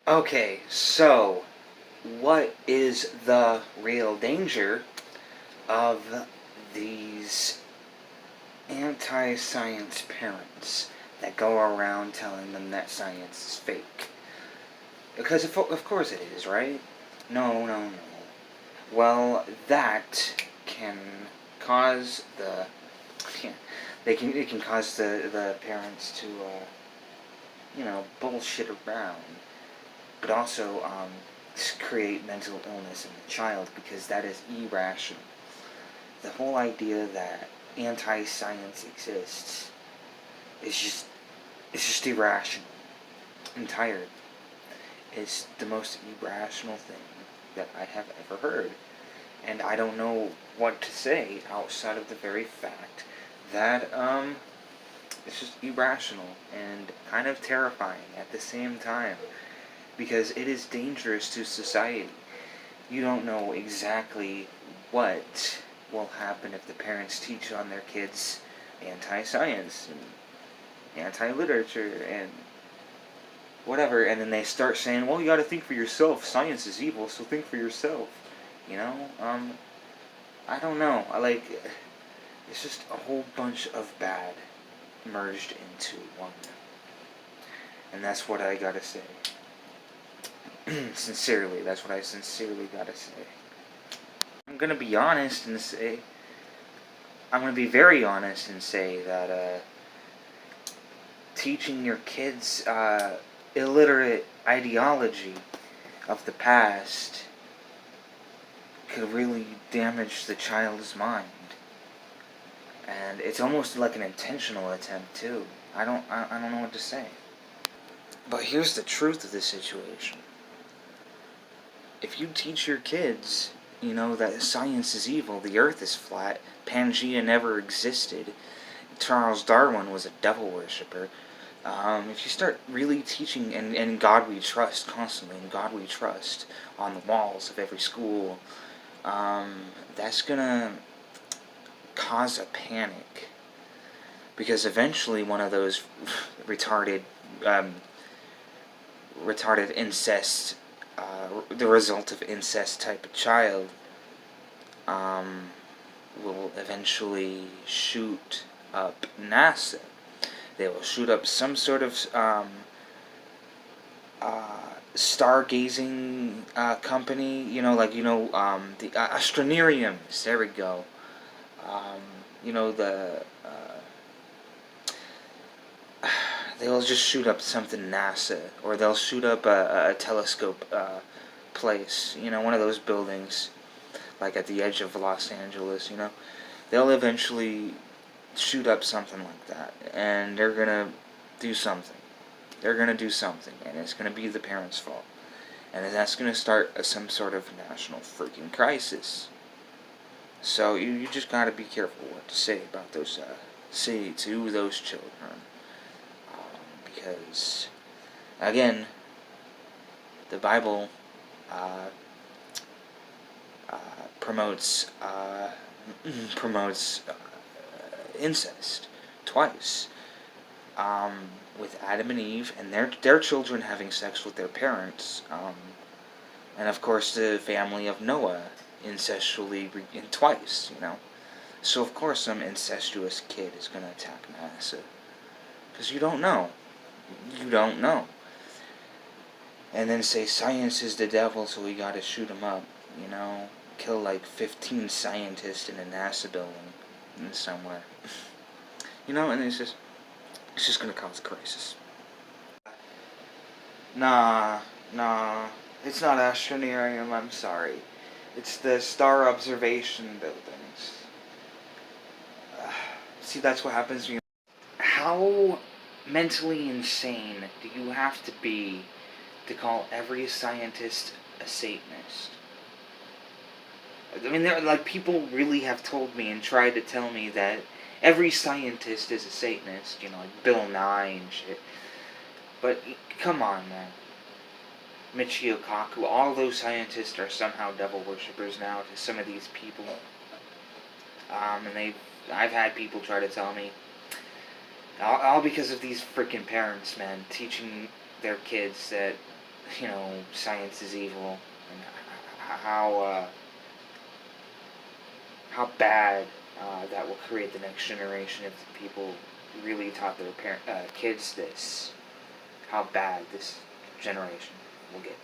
Okay, so what is the real danger of these anti-science parents that go around telling them that science is fake? Because of course it is, right? No, no, no. Well, that can cause the it can cause the parents to bullshit around, but also create mental illness in the child because that is irrational. The whole idea that anti-science exists is just it's just irrational. I'm tired. It's the most irrational thing that I have ever heard. And I don't know what to say outside of the very fact that it's just irrational and kind of terrifying at the same time because it is dangerous to society. You don't know exactly what will happen if the parents teach on their kids anti-science and anti-literature and whatever, and then they start saying, well, you gotta think for yourself, science is evil, so think for yourself. You know? I don't know. It's just a whole bunch of bad merged into one. And that's what I gotta say. Sincerely, that's what I sincerely gotta say. I'm gonna be honest and say, I'm gonna be very honest and say that, teaching your kids, illiterate ideology of the past could really damage the child's mind. And it's almost like an intentional attempt too. I don't know what to say. But here's the truth of the situation. If you teach your kids, that science is evil, the earth is flat, Pangea never existed, Charles Darwin was a devil worshipper, if you start really teaching, and God we trust constantly, and God we trust on the walls of every school, that's gonna cause a panic. Because eventually one of those retarded, incest, the result of incest type of child, will eventually shoot up NASA. They will shoot up some sort of stargazing company. The Astronariums. There we go. The they'll just shoot up something NASA, or they'll shoot up a telescope place. One of those buildings, like at the edge of Los Angeles. They'll eventually shoot up something like that, and they're gonna do something. They're gonna do something, and it's gonna be the parents' fault, and that's gonna start some sort of national freaking crisis. So you just gotta be careful what to say about those, say to those children, because again, the Bible uh, uh, promotes promotes incest twice, with Adam and Eve and their children having sex with their parents, and of course the family of Noah incestually twice. So of course some incestuous kid is gonna attack NASA because you don't know, and then say science is the devil, so we gotta shoot him up. Kill like 15 scientists in a NASA building somewhere. And it's just gonna cause a crisis. Nah, nah, it's not Astronarium, I'm sorry. It's the Star Observation Buildings. See, that's what happens when you... How mentally insane do you have to be to call every scientist a Satanist? I mean, people really have told me and tried to tell me that every scientist is a Satanist, like Bill Nye and shit. But come on, man. Michio Kaku, all those scientists are somehow devil worshippers now to some of these people. I've had people try to tell me, all because of these freaking parents, man, teaching their kids that science is evil, and how bad that will create the next generation if people really taught their kids this. How bad this generation will get.